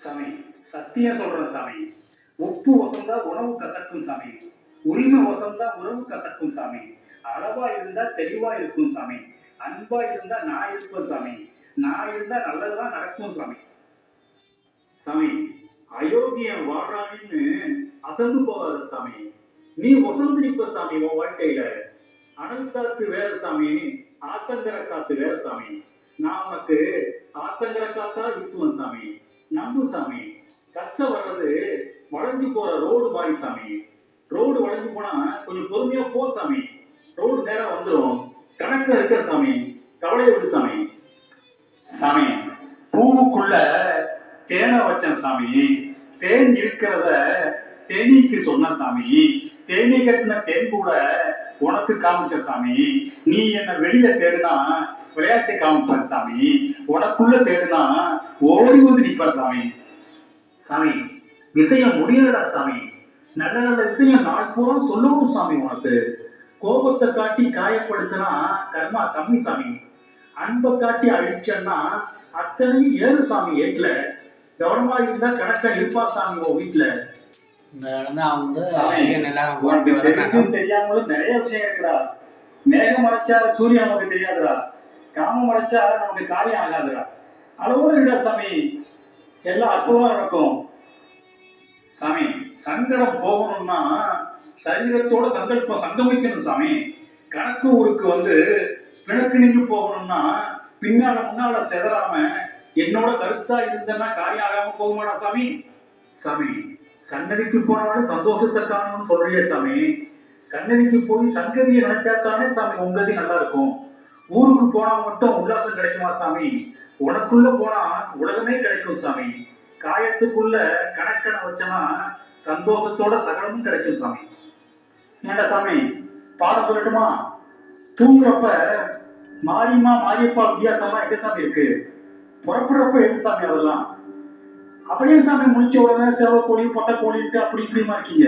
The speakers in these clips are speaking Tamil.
சாமி, சத்தியம் சொல்றேன் சாமி. உப்பு வசந்தா உணவு கசக்கும் சாமி. உரிமை வசந்தா உறவு கசக்கும் சாமி. அளவா இருந்தா தெளிவா இருக்கும் சாமி. அன்பா இருந்தா நான் இருப்பேன் சாமி. நான் இருந்தா நல்லதுதான் நடக்கும் சாமி. சாமி, அயோக்கியன் வாழ்றான்னு அசந்து போகாத சாமி. நீ வசந்து நிற்ப சாமி உன் வாழ்க்கையில. அனல் காத்து வேற சாமி, ஆத்தங்கர காத்து வேற சாமி. நான் உனக்கு ஆத்தங்கர காத்தா வீசுவேன் சாமி. நம்பு சாமி. கஷ்டம் வர்றது வளைஞ்சு போற ரோடு மாதிரி சாமி. ரோடு வளைஞ்சு போனா கொஞ்சம் பொறுமையா போ சாமி. ரோடு நேரம் வந்துடும். கணக்குல இருக்கிற சாமி. கவலையை விடு சாமி. சாமி, பூவுக்குள்ள தேனை வச்சேன் சாமி. தேன் இருக்கிறத தேனீக்கு சொன்ன சாமி. தேனி கட்டின தேன் கூட உனக்கு காமிச்ச சாமி. நீ என்ன வெளியில தேடுனா விளையாட்டு காமிப்பேன் சாமி. உனக்குள்ள தேடுனா ஓடி வந்து நிற்பேன் சாமி. சாமி, விஷயம் முடியலடா சாமி. நல்ல நல்ல விஷயம் நாள் பூரா சொல்லணும் சாமி. உனக்கு கோபத்தை காட்டி காயப்படுத்தினா கர்மா கம்மி சாமி. அன்பை காட்டி அழிச்சன்னா அத்தனையும் ஏழு சாமி. ஏட்ல கவனமா இருந்தா கணக்கா இருப்பா சாமி உன் வீட்டுல. தெரியாமலும் நிறைய விஷயம் இருக்குடா. மேகம் மறைச்சா சூரியன் நமக்கு தெரியாதுடா. காமம் மறைச்சா நமக்கு காரியம் ஆகாதுடா. அளவோடு இருக்கா சாமி. எல்லாம் அற்புதமா நடக்கும் சாமி. சங்கடம் போகணும்னா சரீரத்தோட சங்கல்பம் சங்கமிக்கணும் சாமி. கணக்கு ஊருக்கு வந்து பிணக்கு நின்று போகணும்னா பின்னால முன்னால செதறாம என்னோட கருத்தா இருந்தேன்னா காரியம் ஆகாம போகுமாடா சாமி. சாமி, சன்னதிக்கு போனாலும் சந்தோஷத்தை காணணும்னு சொல்றியே சாமி. சன்னதிக்கு போய் சங்கதியை நினைச்சாத்தானே சாமி உங்கதி நல்லா இருக்கும். ஊருக்கு போனா மட்டும் உல்லாசம் கிடைக்குமா சாமி? உனக்குள்ள போனா உலகமே கிடைக்கும் சாமி. காயத்துக்குள்ள கணக்கணை வச்சனா சந்தோஷத்தோட சகலமும் கிடைக்கும் சாமி. ஏண்டா சாமி, பாடம் சொல்லட்டுமா? தூங்குறப்ப மாரியம்மா மாரியப்பா வித்தியாசமா எங்க சாமி இருக்கு? புறப்படுறப்ப எது சாமி அதெல்லாம்? அப்படியே சாமி முடிச்ச உடனே செவ கோழி பொட்டை கோழிட்டு அப்படி இப்படிமா இருக்கீங்க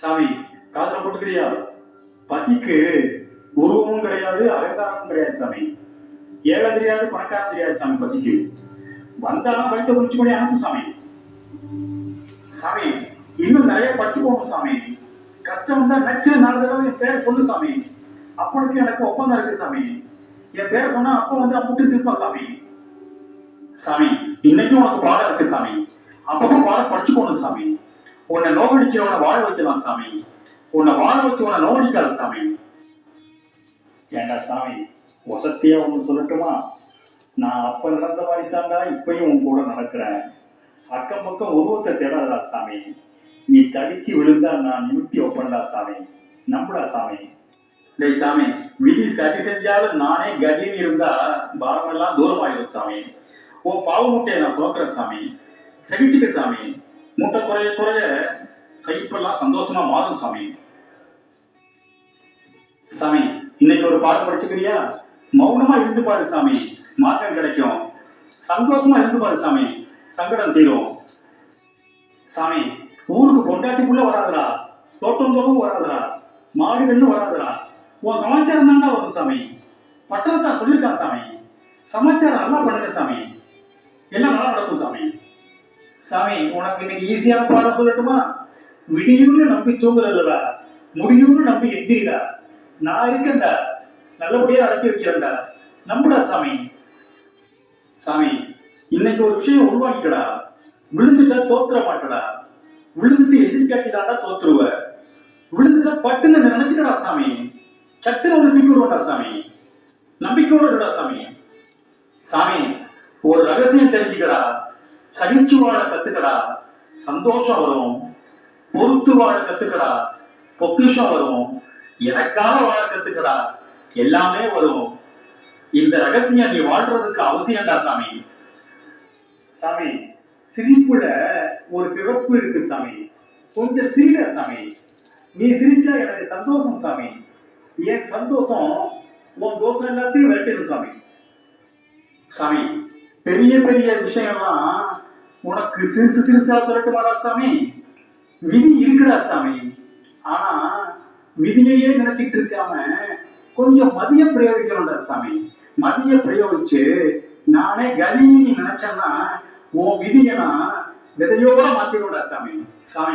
சாமி. காதல போட்டுக்கிறியா? பசிக்கு உருவமும் கிடையாது, அலங்காரமும் கிடையாது சாமி. ஏழை தெரியாது, பணக்காரம் தெரியாது சாமி. பசிக்கு வந்தாலும் வயிற்ற குடிச்சு பண்ணி அனுப்பும் சாமி. சாமி, இன்னும் நிறைய பச்சு போகணும் சாமி. கஷ்டம் தான் நச்சு 4 தடவை என் பேரை சொல்லு சாமி. அப்பனுக்கு எனக்கு ஒப்பந்தம் இருக்கு சாமி. என் பேரை சொன்னா அப்ப வந்து அப்புட்டு திருப்பா சாமி. சாமி, இன்னைக்கும் உனக்கு பாடம் இருக்கு சாமி. அப்பப்போ பாடம் படிச்சு போகணும் சாமி. உன்னை நோகடிக்கிறவனை வாழ வைக்கலாம் சாமி. உன்னை வாழ வச்சவனை நோகடிக்காத சாமி. ஏண்டா சாமி, வசத்தியா ஒண்ணு சொல்லட்டுமா? நான் அப்ப நடந்த மாதிரி தாண்டா இப்பயும் உன் கூட நடக்கிறேன். அக்கம் பக்கம் உருவத்தை தேடாதடா சாமி. நீ தடுக்கி விழுந்தா நான் நிமித்தி வைப்பேன்டா சாமி. நம்புடா சாமி. டேய் சாமி, விதி சரி செஞ்சாலும் நானே கதின்னு இருந்தா பாரமெல்லாம் தூரமாயிடும் சாமி. உன் பாவ மூட்டையை நான் சுமக்கிறேன் சாமி. சகிச்சுக்க சாமி. மூட்டை குறைய குறைய சகிப்பெல்லாம் சந்தோஷமா மாறும் சாமி. சாமி, இன்னைக்கு ஒரு பாடம் படிச்சுக்கிறியா? மௌனமா இருந்து பாரு சாமி, மாற்றம் கிடைக்கும். சந்தோஷமா இருந்து பாரு சாமி, சங்கடம் தீரும். சாமி, ஊருக்கு பொண்டாட்டிக்குள்ள வராதுடா, தோட்டம் தோறும் வராதுடா, மாடுகள்னு வராதுடா. உன் சமாச்சாரம் தான்டா வரும் சாமி. பட்டணத்தா சொல்லியிருக்கான் சாமி. சமாச்சாரம் நல்லா பண்ணுங்க சாமி, எல்லாம் நல்லா நடக்கும் சாமி. சாமி, உனக்கு இன்னைக்கு ஈஸியான பாடம் சொல்லட்டுமா? விடியும்னு நம்பி தூங்குறதுடா, முடியும்னு நம்பி எந்திரிடா. நான் இருக்கேன்டா, நல்லபடியா அடக்கி வைக்கிறேன்டா. நம்புடா சாமி. சாமி, இன்னைக்கு ஒரு விஷயம் உருவாக்கிக்கடா. விழுந்துட்டா தோத்துற மாட்டடா. விழுந்துட்டு எதிர்காட்டிதாண்டா தோத்துருவ. விழுந்துட்டா பட்டுன்னு நினைச்சுக்கடா சாமி. சட்டுன்னு ஒரு தூக்கி விடுவாடா சாமி. நம்பிக்கையோட இருக்கடா சாமி. சாமி, ஒரு ரகசியம் தெரிஞ்சுக்கடா. சகிச்சு வாழ கத்துக்கடா, சந்தோஷம் வரும். பொறுத்து வாழ கத்துக்கடா, பொக்கிஷம் வரும். எனக்காக வாழ கத்துக்கடா, எல்லாமே வரும். இந்த ரகசியம் நீ வாழ்றதுக்கு அவசியம்டா சாமி. சாமி, சிரிப்புல ஒரு சிறப்பு இருக்கு சாமி. கொஞ்சம் சிரிடா சாமி. நீ சிரிச்சா எனக்கு சந்தோஷம் சாமி. என் சந்தோஷம் உன் தோஷம் எல்லாத்தையும் விரட்டிடும் சாமி. சாமி, பெரிய பெரிய விஷயம்லாம் உனக்கு சிறுசு சிறுசா சொல்லட்டுமாடா சாமி? விதி இருக்குடா சாமி. ஆனா விதியையே நினைச்சிட்டு இருக்காம கொஞ்சம் மதிய பிரயோகிக்கணும்டா சாமி. மதிய பிரயோகிச்சு நானே கதின்னு நினைச்சேன்னா உன் விதியை நான் விதையோட மாத்திடும்டா சாமி. சாமி